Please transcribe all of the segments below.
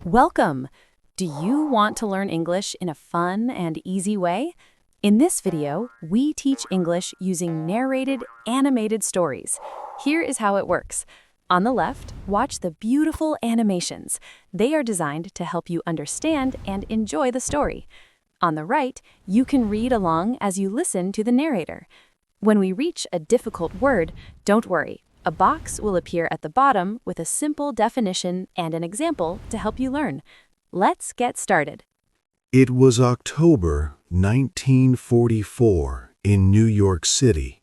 Welcome! Do you want to learn English in a fun and easy way? In this video, we teach English using narrated, animated stories. Here is how it works. On the left, watch the beautiful animations. They are designed to help you understand and enjoy the story. On the right, you can read along as you listen to the narrator. When we reach a difficult word, don't worry. A box will appear at the bottom with a simple definition and an example to help you learn. Let's get started. It was October 1944 in New York City.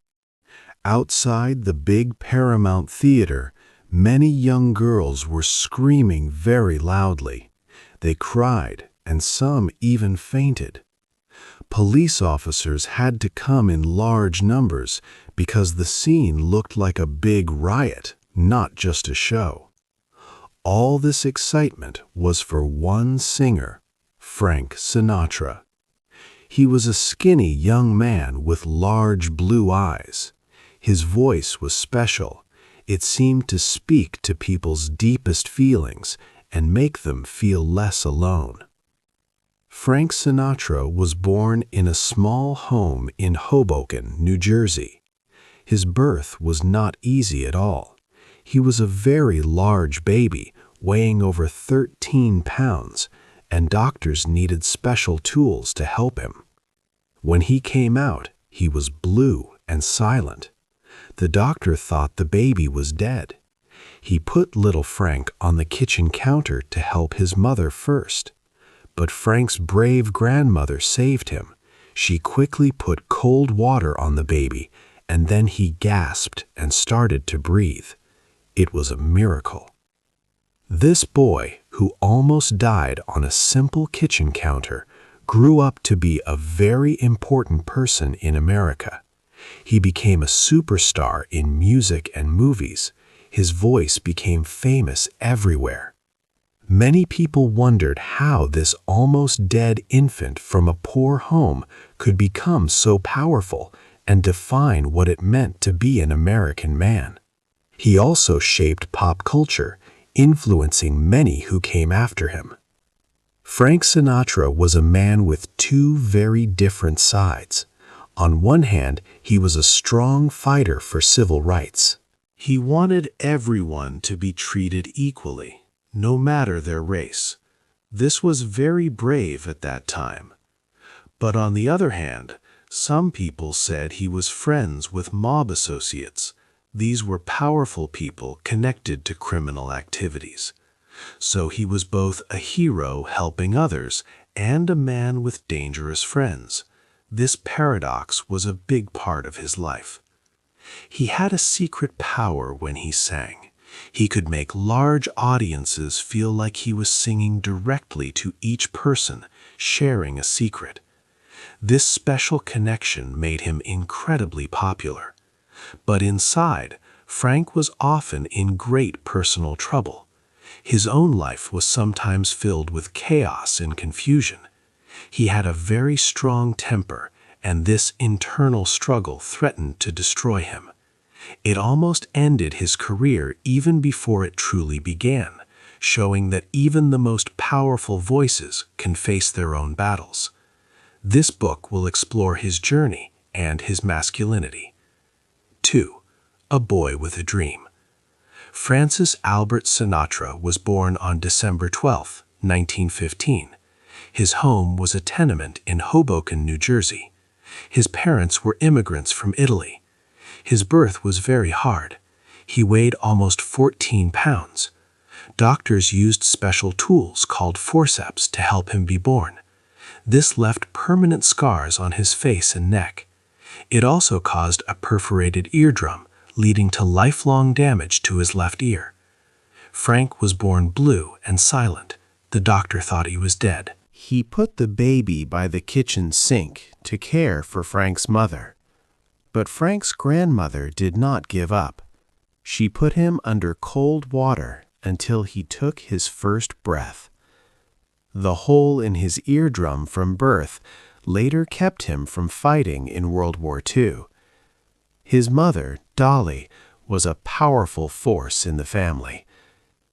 Outside the big Paramount Theater, many young girls were screaming very loudly. They cried, and some even fainted. Police officers had to come in large numbers because the scene looked like a big riot, not just a show. All this excitement was for one singer, Frank Sinatra. He was a skinny young man with large blue eyes. His voice was special. It seemed to speak to people's deepest feelings and make them feel less alone. Frank Sinatra was born in a small home in Hoboken, New Jersey. His birth was not easy at all. He was a very large baby, weighing over 13 pounds, and doctors needed special tools to help him. When he came out, he was blue and silent. The doctor thought the baby was dead. He put little Frank on the kitchen counter to help his mother first. But Frank's brave grandmother saved him. She quickly put cold water on the baby, and then he gasped and started to breathe. It was a miracle. This boy, who almost died on a simple kitchen counter, grew up to be a very important person in America. He became a superstar in music and movies. His voice became famous everywhere. Many people wondered how this almost dead infant from a poor home could become so powerful and define what it meant to be an American man. He also shaped pop culture, influencing many who came after him. Frank Sinatra was a man with two very different sides. On one hand, he was a strong fighter for civil rights. He wanted everyone to be treated equally, no matter their race. This was very brave at that time. But on the other hand, some people said he was friends with mob associates. These were powerful people connected to criminal activities. So he was both a hero helping others and a man with dangerous friends. This paradox was a big part of his life. He had a secret power when he sang. He could make large audiences feel like he was singing directly to each person, sharing a secret. This special connection made him incredibly popular. But inside, Frank was often in great personal trouble. His own life was sometimes filled with chaos and confusion. He had a very strong temper, and this internal struggle threatened to destroy him. It almost ended his career even before it truly began, showing that even the most powerful voices can face their own battles. This book will explore his journey and his masculinity. 2. A Boy with a Dream. Francis Albert Sinatra was born on December 12, 1915. His home was a tenement in Hoboken, New Jersey. His parents were immigrants from Italy. His birth was very hard. He weighed almost 14 pounds. Doctors used special tools called forceps to help him be born. This left permanent scars on his face and neck. It also caused a perforated eardrum, leading to lifelong damage to his left ear. Frank was born blue and silent. The doctor thought he was dead. He put the baby by the kitchen sink to care for Frank's mother. But Frank's grandmother did not give up. She put him under cold water until he took his first breath. The hole in his eardrum from birth later kept him from fighting in World War II. His mother, Dolly, was a powerful force in the family.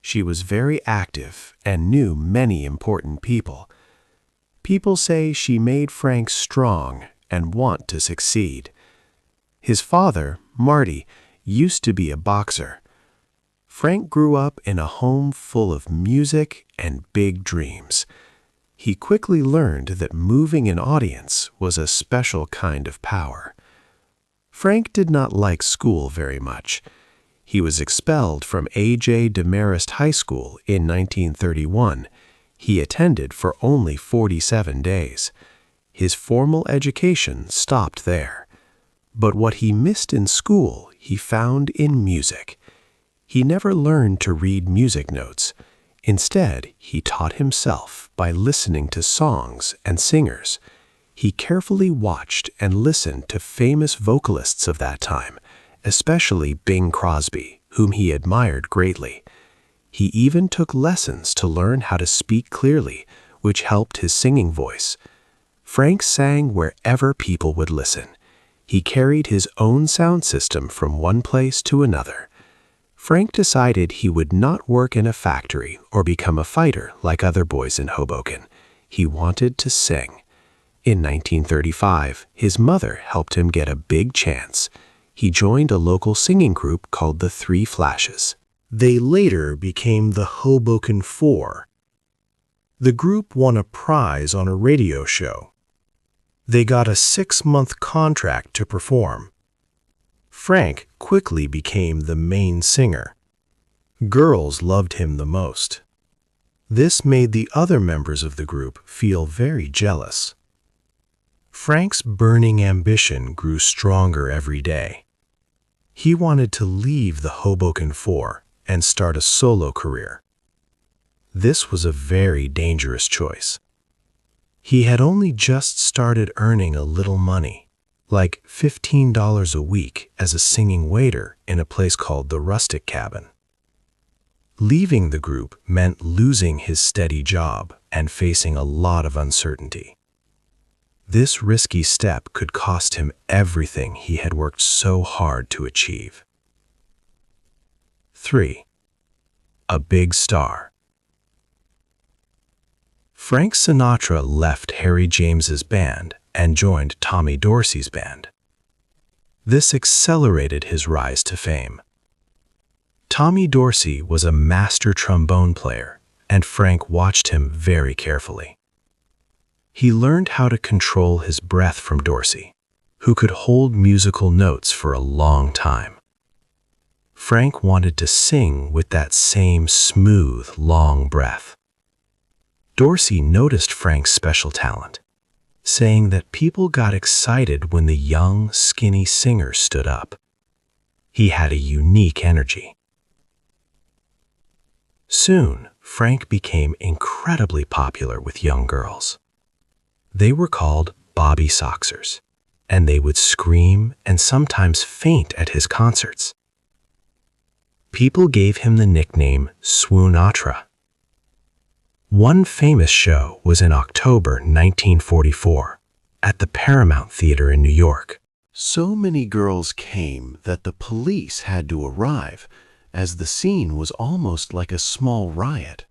She was very active and knew many important people. People say she made Frank strong and want to succeed. His father, Marty, used to be a boxer. Frank grew up in a home full of music and big dreams. He quickly learned that moving an audience was a special kind of power. Frank did not like school very much. He was expelled from A.J. Demarest High School in 1931. He attended for only 47 days. His formal education stopped there. But what he missed in school, he found in music. He never learned to read music notes. Instead, he taught himself by listening to songs and singers. He carefully watched and listened to famous vocalists of that time, especially Bing Crosby, whom he admired greatly. He even took lessons to learn how to speak clearly, which helped his singing voice. Frank sang wherever people would listen. He carried his own sound system from one place to another. Frank decided he would not work in a factory or become a fighter like other boys in Hoboken. He wanted to sing. In 1935, his mother helped him get a big chance. He joined a local singing group called the Three Flashes. They later became the Hoboken Four. The group won a prize on a radio show. They got a 6-month contract to perform. Frank quickly became the main singer. Girls loved him the most. This made the other members of the group feel very jealous. Frank's burning ambition grew stronger every day. He wanted to leave the Hoboken Four and start a solo career. This was a very dangerous choice. He had only just started earning a little money, like $15 a week as a singing waiter in a place called the Rustic Cabin. Leaving the group meant losing his steady job and facing a lot of uncertainty. This risky step could cost him everything he had worked so hard to achieve. 3. A big star. Frank Sinatra left Harry James's band and joined Tommy Dorsey's band. This accelerated his rise to fame. Tommy Dorsey was a master trombone player, and Frank watched him very carefully. He learned how to control his breath from Dorsey, who could hold musical notes for a long time. Frank wanted to sing with that same smooth, long breath. Dorsey noticed Frank's special talent, saying that people got excited when the young, skinny singer stood up. He had a unique energy. Soon, Frank became incredibly popular with young girls. They were called Bobby Soxers, and they would scream and sometimes faint at his concerts. People gave him the nickname Swoonatra. One famous show was in October 1944 at the Paramount Theater in New York. So many girls came that the police had to arrive, as the scene was almost like a small riot.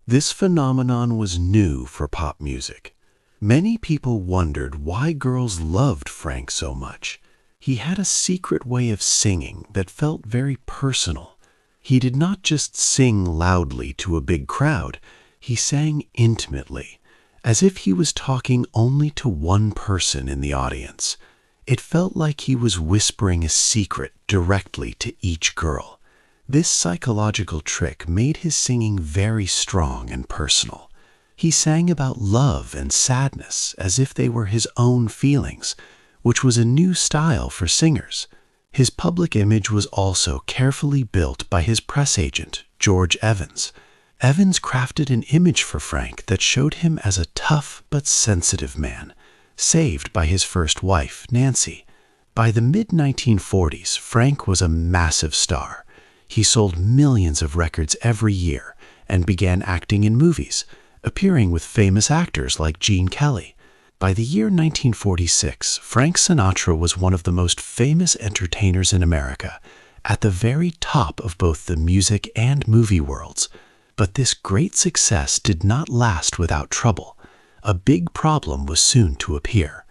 This phenomenon was new for pop music. Many people wondered why girls loved Frank so much. He had a secret way of singing that felt very personal. He did not just sing loudly to a big crowd. He sang intimately, as if he was talking only to one person in the audience. It felt like he was whispering a secret directly to each girl. This psychological trick made his singing very strong and personal. He sang about love and sadness as if they were his own feelings, which was a new style for singers. His public image was also carefully built by his press agent, George Evans. Evans crafted an image for Frank that showed him as a tough but sensitive man, saved by his first wife, Nancy. By the mid-1940s, Frank was a massive star. He sold millions of records every year and began acting in movies, appearing with famous actors like Gene Kelly. By the year 1946, Frank Sinatra was one of the most famous entertainers in America, at the very top of both the music and movie worlds. But this great success did not last without trouble. A big problem was soon to appear.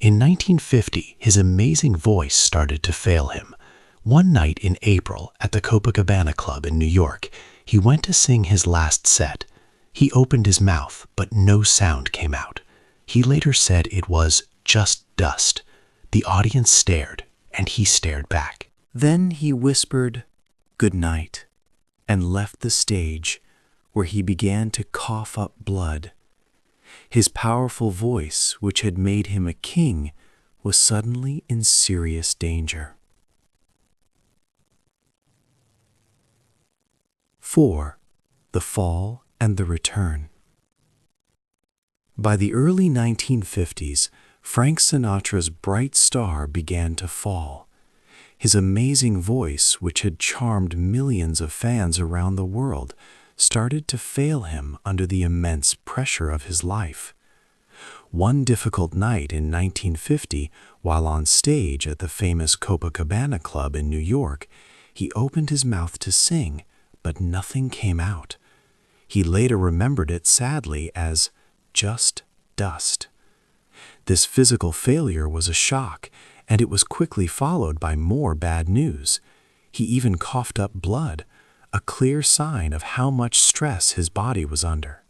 In 1950, his amazing voice started to fail him. One night in April at the Copacabana Club in New York, he went to sing his last set. He opened his mouth, but no sound came out. He later said it was just dust. The audience stared, and he stared back. Then he whispered, "Good night," and left the stage, where he began to cough up blood. His powerful voice, which had made him a king, was suddenly in serious danger. 4. The Fall and the Return. By the early 1950s, Frank Sinatra's bright star began to fall. His amazing voice, which had charmed millions of fans around the world, started to fail him under the immense pressure of his life. One difficult night in 1950, while on stage at the famous Copacabana Club in New York, he opened his mouth to sing, but nothing came out. He later remembered it sadly as just dust. This physical failure was a shock, and it was quickly followed by more bad news. He even coughed up blood, a clear sign of how much stress his body was under.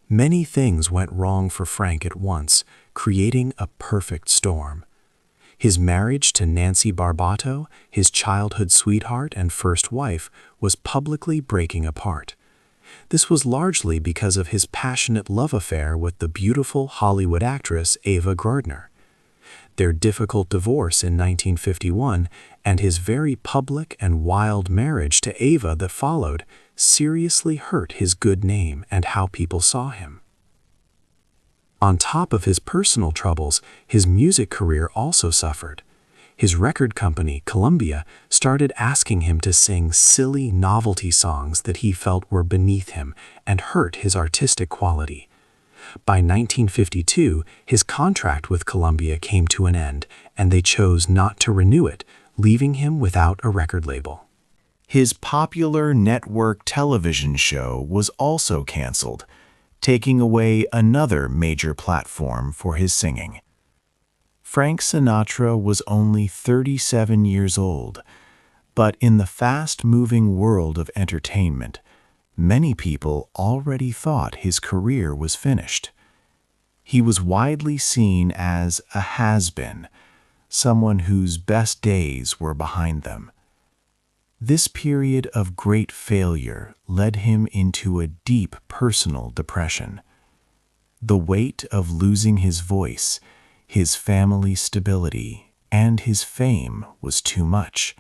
Many things went wrong for Frank at once, creating a perfect storm. His marriage to Nancy Barbato, his childhood sweetheart and first wife, was publicly breaking apart. This was largely because of his passionate love affair with the beautiful Hollywood actress Ava Gardner. Their difficult divorce in 1951 and his very public and wild marriage to Ava that followed seriously hurt his good name and how people saw him. On top of his personal troubles, his music career also suffered. His record company, Columbia, started asking him to sing silly novelty songs that he felt were beneath him and hurt his artistic quality. By 1952, his contract with Columbia came to an end, and they chose not to renew it, leaving him without a record label. His popular network television show was also canceled, taking away another major platform for his singing. Frank Sinatra was only 37 years old, but in the fast-moving world of entertainment, many people already thought his career was finished. He was widely seen as a has-been, someone whose best days were behind them. This period of great failure led him into a deep personal depression. The weight of losing his voice, his family stability, and his fame was too much.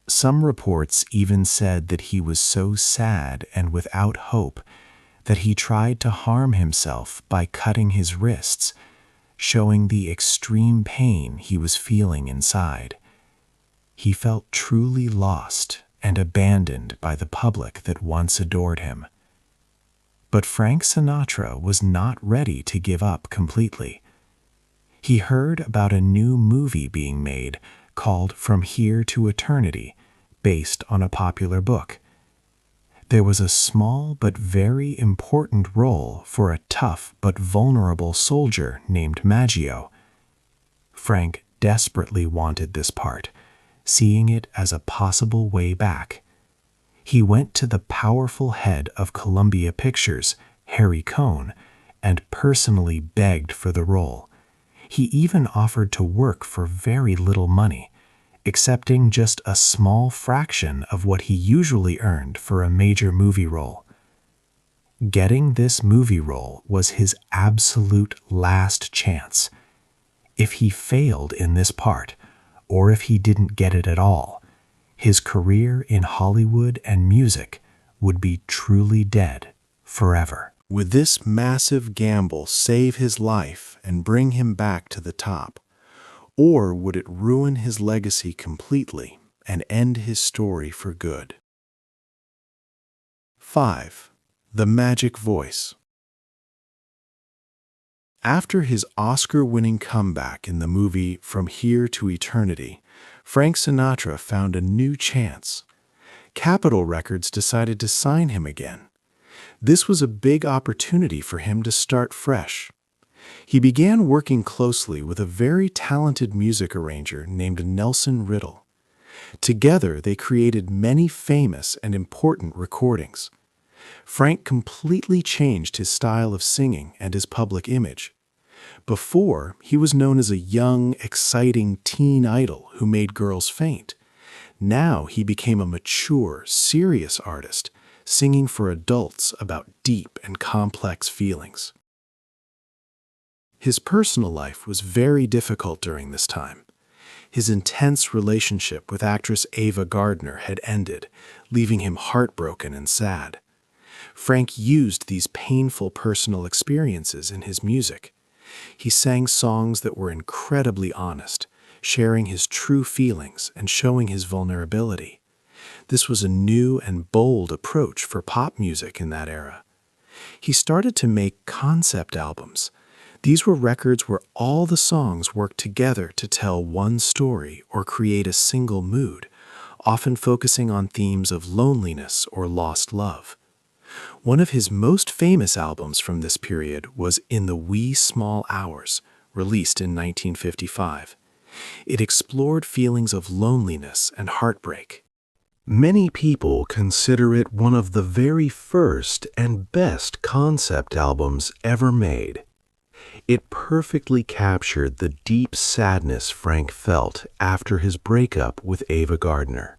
Some reports even said that he was so sad and without hope that he tried to harm himself by cutting his wrists, showing the extreme pain he was feeling inside. He felt truly lost and abandoned by the public that once adored him. But Frank Sinatra was not ready to give up completely. He heard about a new movie being made called From Here to Eternity, based on a popular book. There was a small but very important role for a tough but vulnerable soldier named Maggio. Frank desperately wanted this part, seeing it as a possible way back. He went to the powerful head of Columbia Pictures, Harry Cohn, and personally begged for the role. He even offered to work for very little money, accepting just a small fraction of what he usually earned for a major movie role. Getting this movie role was his absolute last chance. If he failed in this part, or if he didn't get it at all, his career in Hollywood and music would be truly dead forever. Would this massive gamble save his life and bring him back to the top? Or would it ruin his legacy completely and end his story for good? 5. The Magic Voice. After his Oscar-winning comeback in the movie From Here to Eternity, Frank Sinatra found a new chance. Capitol Records decided to sign him again. This was a big opportunity for him to start fresh. He began working closely with a very talented music arranger named Nelson Riddle. Together, they created many famous and important recordings. Frank completely changed his style of singing and his public image. Before, he was known as a young, exciting teen idol who made girls faint. Now he became a mature, serious artist, singing for adults about deep and complex feelings. His personal life was very difficult during this time. His intense relationship with actress Ava Gardner had ended, leaving him heartbroken and sad. Frank used these painful personal experiences in his music. He sang songs that were incredibly honest, sharing his true feelings and showing his vulnerability. This was a new and bold approach for pop music in that era. He started to make concept albums. These were records where all the songs worked together to tell one story or create a single mood, often focusing on themes of loneliness or lost love. One of his most famous albums from this period was In the Wee Small Hours, released in 1955. It explored feelings of loneliness and heartbreak. Many people consider it one of the very first and best concept albums ever made. It perfectly captured the deep sadness Frank felt after his breakup with Ava Gardner.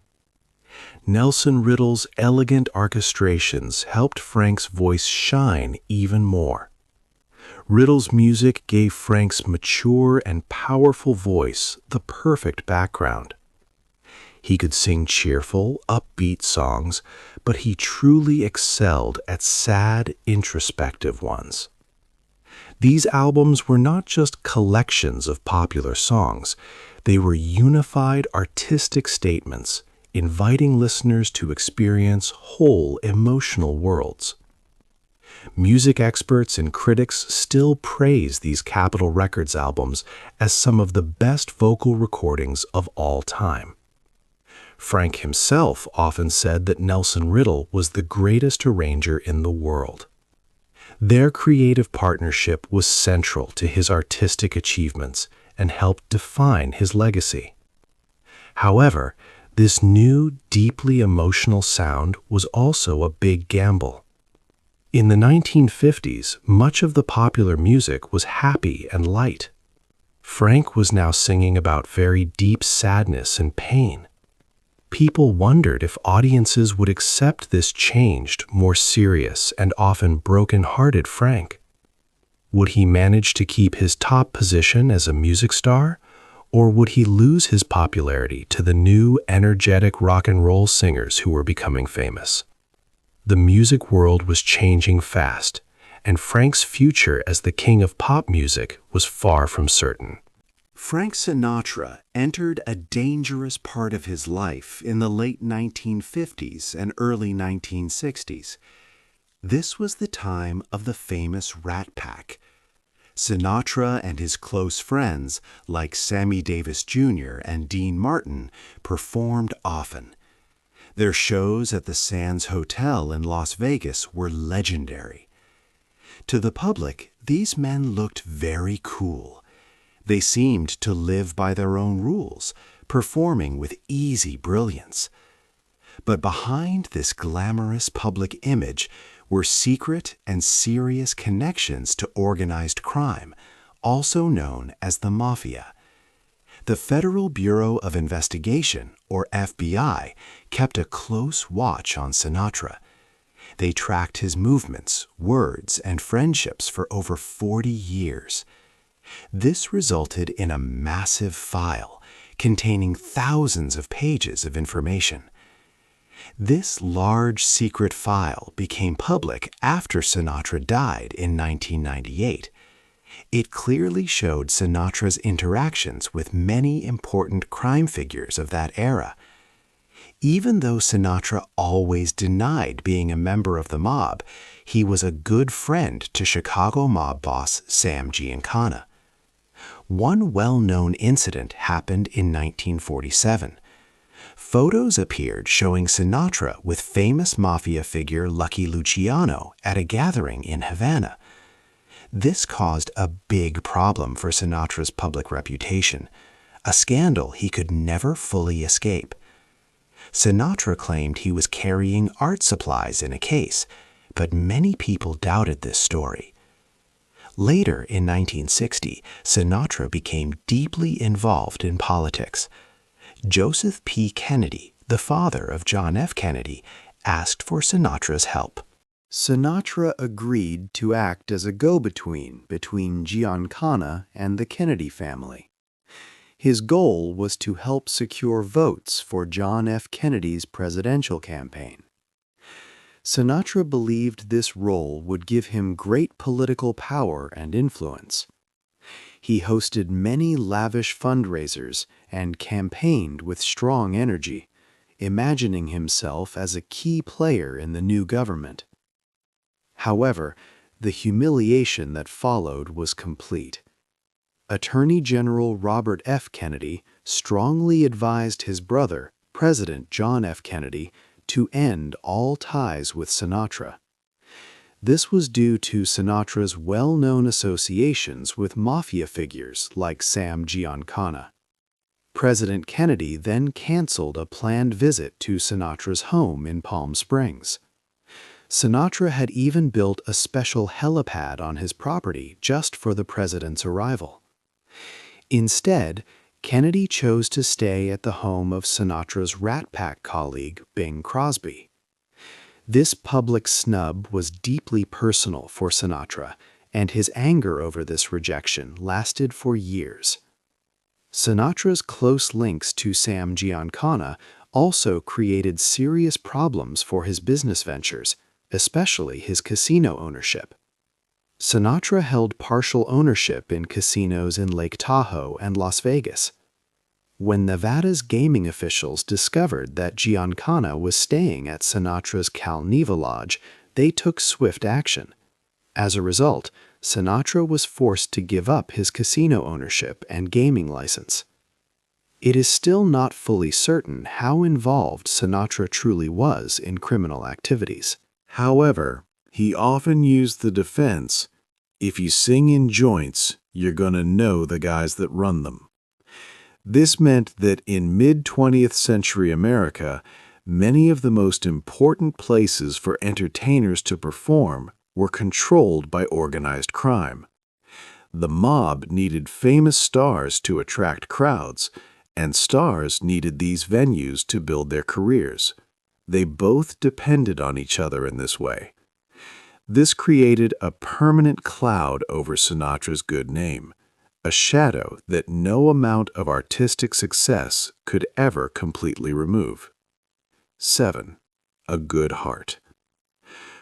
Nelson Riddle's elegant orchestrations helped Frank's voice shine even more. Riddle's music gave Frank's mature and powerful voice the perfect background. He could sing cheerful, upbeat songs, but he truly excelled at sad, introspective ones. These albums were not just collections of popular songs, they were unified artistic statements, inviting listeners to experience whole emotional worlds. Music experts and critics still praise these Capitol Records albums as some of the best vocal recordings of all time. Frank himself often said that Nelson Riddle was the greatest arranger in the world. Their creative partnership was central to his artistic achievements and helped define his legacy. However, this new, deeply emotional sound was also a big gamble. In the 1950s, much of the popular music was happy and light. Frank was now singing about very deep sadness and pain. People wondered if audiences would accept this changed, more serious, and often broken-hearted Frank. Would he manage to keep his top position as a music star, or would he lose his popularity to the new, energetic rock and roll singers who were becoming famous? The music world was changing fast, and Frank's future as the king of pop music was far from certain. Frank Sinatra entered a dangerous part of his life in the late 1950s and early 1960s. This was the time of the famous Rat Pack. Sinatra and his close friends, like Sammy Davis Jr. and Dean Martin, performed often. Their shows at the Sands Hotel in Las Vegas were legendary. To the public, these men looked very cool. They seemed to live by their own rules, performing with easy brilliance. But behind this glamorous public image were secret and serious connections to organized crime, also known as the Mafia. The Federal Bureau of Investigation, or FBI, kept a close watch on Sinatra. They tracked his movements, words, and friendships for over 40 years. This resulted in a massive file containing thousands of pages of information. This large secret file became public after Sinatra died in 1998. It clearly showed Sinatra's interactions with many important crime figures of that era. Even though Sinatra always denied being a member of the mob, he was a good friend to Chicago mob boss Sam Giancana. One well-known incident happened in 1947. Photos appeared showing Sinatra with famous mafia figure Lucky Luciano at a gathering in Havana. This caused a big problem for Sinatra's public reputation, a scandal he could never fully escape. Sinatra claimed he was carrying art supplies in a case, but many people doubted this story. Later, in 1960, Sinatra became deeply involved in politics. Joseph P. Kennedy, the father of John F. Kennedy, asked for Sinatra's help. Sinatra agreed to act as a go-between between Giancana and the Kennedy family. His goal was to help secure votes for John F. Kennedy's presidential campaign. Sinatra believed this role would give him great political power and influence. He hosted many lavish fundraisers and campaigned with strong energy, imagining himself as a key player in the new government. However, the humiliation that followed was complete. Attorney General Robert F. Kennedy strongly advised his brother, President John F. Kennedy, to end all ties with Sinatra. This was due to Sinatra's well-known associations with mafia figures like Sam Giancana. President Kennedy then canceled a planned visit to Sinatra's home in Palm Springs. Sinatra had even built a special helipad on his property just for the president's arrival. Instead, Kennedy chose to stay at the home of Sinatra's Rat Pack colleague, Bing Crosby. This public snub was deeply personal for Sinatra, and his anger over this rejection lasted for years. Sinatra's close links to Sam Giancana also created serious problems for his business ventures, especially his casino ownership. Sinatra held partial ownership in casinos in Lake Tahoe and Las Vegas. When Nevada's gaming officials discovered that Giancana was staying at Sinatra's Cal Neva Lodge, they took swift action. As a result, Sinatra was forced to give up his casino ownership and gaming license. It is still not fully certain how involved Sinatra truly was in criminal activities. However, he often used the defense, "If you sing in joints, you're gonna know the guys that run them." This meant that in mid-20th century America, many of the most important places for entertainers to perform were controlled by organized crime. The mob needed famous stars to attract crowds, and stars needed these venues to build their careers. They both depended on each other in this way. This created a permanent cloud over Sinatra's good name, a shadow that no amount of artistic success could ever completely remove. 7. A good heart.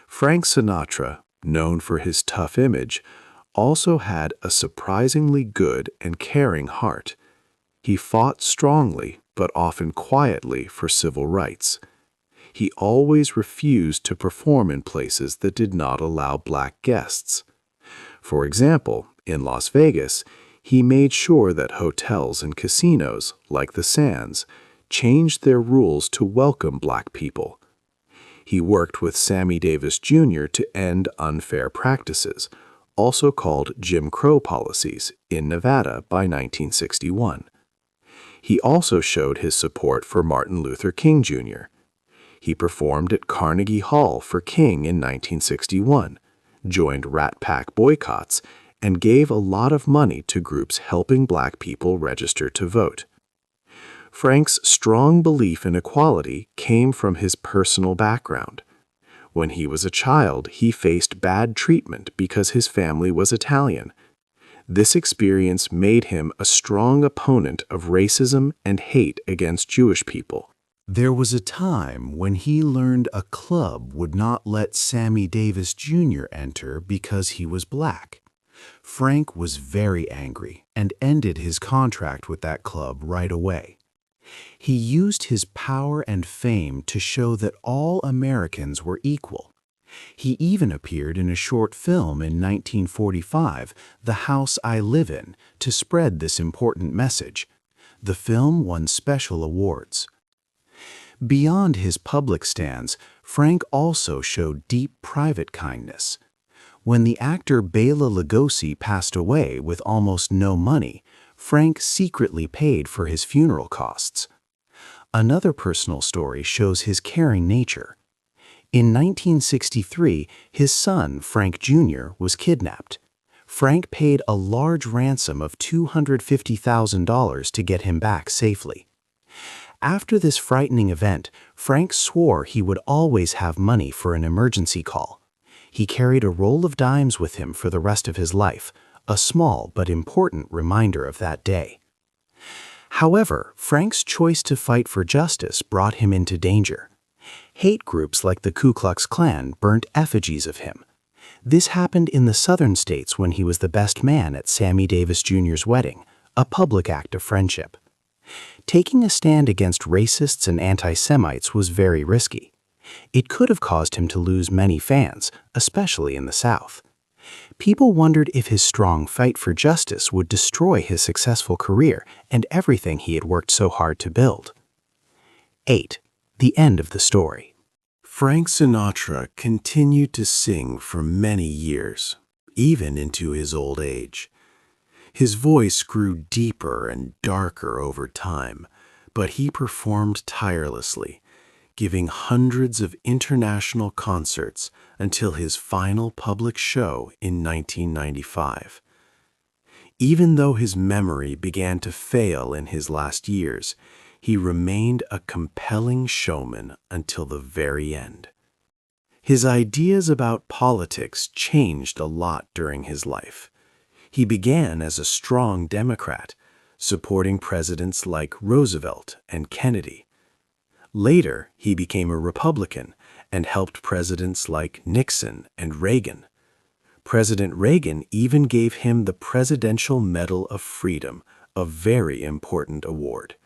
Frank Sinatra, known for his tough image, also had a surprisingly good and caring heart. He fought strongly, but often quietly, for civil rights. He always refused to perform in places that did not allow black guests. For example, in Las Vegas, he made sure that hotels and casinos, like the Sands, changed their rules to welcome black people. He worked with Sammy Davis Jr. to end unfair practices, also called Jim Crow policies, in Nevada by 1961. He also showed his support for Martin Luther King Jr. He performed at Carnegie Hall for King in 1961, joined Rat Pack boycotts, and gave a lot of money to groups helping black people register to vote. Frank's strong belief in equality came from his personal background. When he was a child, he faced bad treatment because his family was Italian. This experience made him a strong opponent of racism and hate against Jewish people. There was a time when he learned a club would not let Sammy Davis Jr. enter because he was black. Frank was very angry and ended his contract with that club right away. He used his power and fame to show that all Americans were equal. He even appeared in a short film in 1945, The House I Live In, to spread this important message. The film won special awards. Beyond his public stands, Frank also showed deep private kindness. When the actor Bela Lugosi passed away with almost no money, Frank secretly paid for his funeral costs. Another personal story shows his caring nature. In 1963, his son, Frank Jr., was kidnapped. Frank paid a large ransom of $250,000 to get him back safely. After this frightening event, Frank swore he would always have money for an emergency call. He carried a roll of dimes with him for the rest of his life, a small but important reminder of that day. However, Frank's choice to fight for justice brought him into danger. Hate groups like the Ku Klux Klan burnt effigies of him. This happened in the southern states when he was the best man at Sammy Davis Jr.'s wedding, a public act of friendship. Taking a stand against racists and anti-Semites was very risky. It could have caused him to lose many fans, especially in the South. People wondered if his strong fight for justice would destroy his successful career and everything he had worked so hard to build. 8. The end of the story. Frank Sinatra continued to sing for many years, even into his old age. His voice grew deeper and darker over time, but he performed tirelessly, giving hundreds of international concerts until his final public show in 1995. Even though his memory began to fail in his last years, he remained a compelling showman until the very end. His ideas about politics changed a lot during his life. He began as a strong Democrat, supporting presidents like Roosevelt and Kennedy. Later, he became a Republican and helped presidents like Nixon and Reagan. President Reagan even gave him the Presidential Medal of Freedom, a very important award.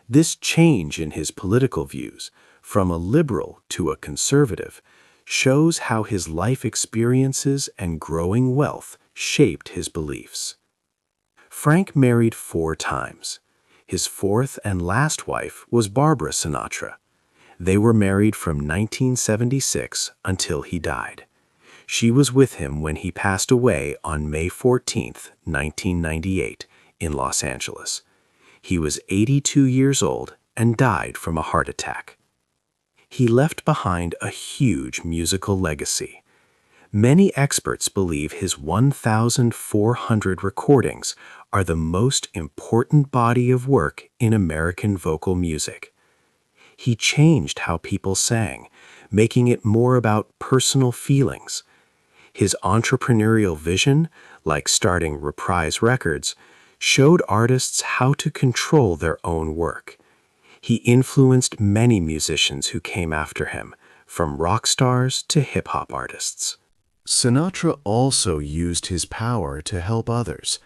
This change in his political views, from a liberal to a conservative, shows how his life experiences and growing wealth shaped his beliefs. Frank married 4 times. His fourth and last wife was Barbara Sinatra. They were married from 1976 until he died. She was with him when he passed away on May 14, 1998, in Los Angeles. He was 82 years old and died from a heart attack. He left behind a huge musical legacy. Many experts believe his 1,400 recordings are the most important body of work in American vocal music. He changed how people sang, making it more about personal feelings. His entrepreneurial vision, like starting Reprise Records, showed artists how to control their own work. He influenced many musicians who came after him, from rock stars to hip-hop artists. Sinatra also used his power to help others.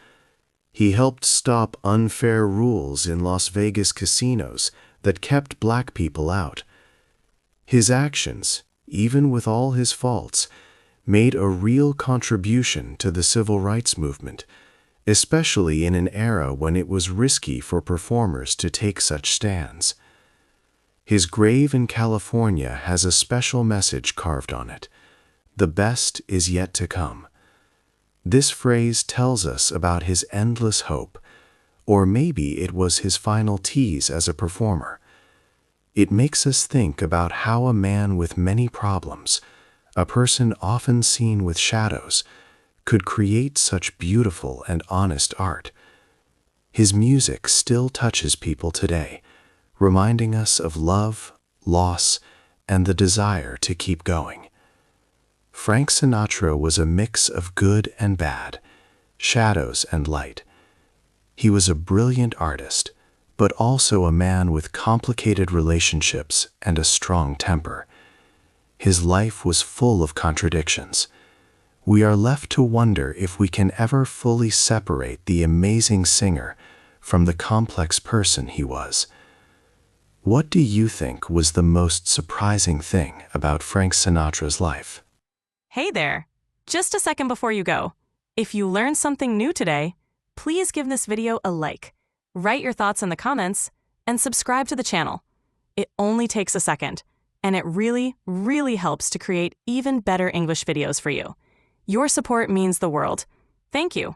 He helped stop unfair rules in Las Vegas casinos that kept black people out. His actions, even with all his faults, made a real contribution to the civil rights movement, especially in an era when it was risky for performers to take such stands. His grave in California has a special message carved on it: "The best is yet to come." This phrase tells us about his endless hope, or maybe it was his final tease as a performer. It makes us think about how a man with many problems, a person often seen with shadows, could create such beautiful and honest art. His music still touches people today, reminding us of love, loss, and the desire to keep going. Frank Sinatra was a mix of good and bad, shadows and light. He was a brilliant artist, but also a man with complicated relationships and a strong temper. His life was full of contradictions. We are left to wonder if we can ever fully separate the amazing singer from the complex person he was. What do you think was the most surprising thing about Frank Sinatra's life? Hey there! Just a second before you go. If you learned something new today, please give this video a like, write your thoughts in the comments, and subscribe to the channel. It only takes a second, and it really, really helps to create even better English videos for you. Your support means the world. Thank you.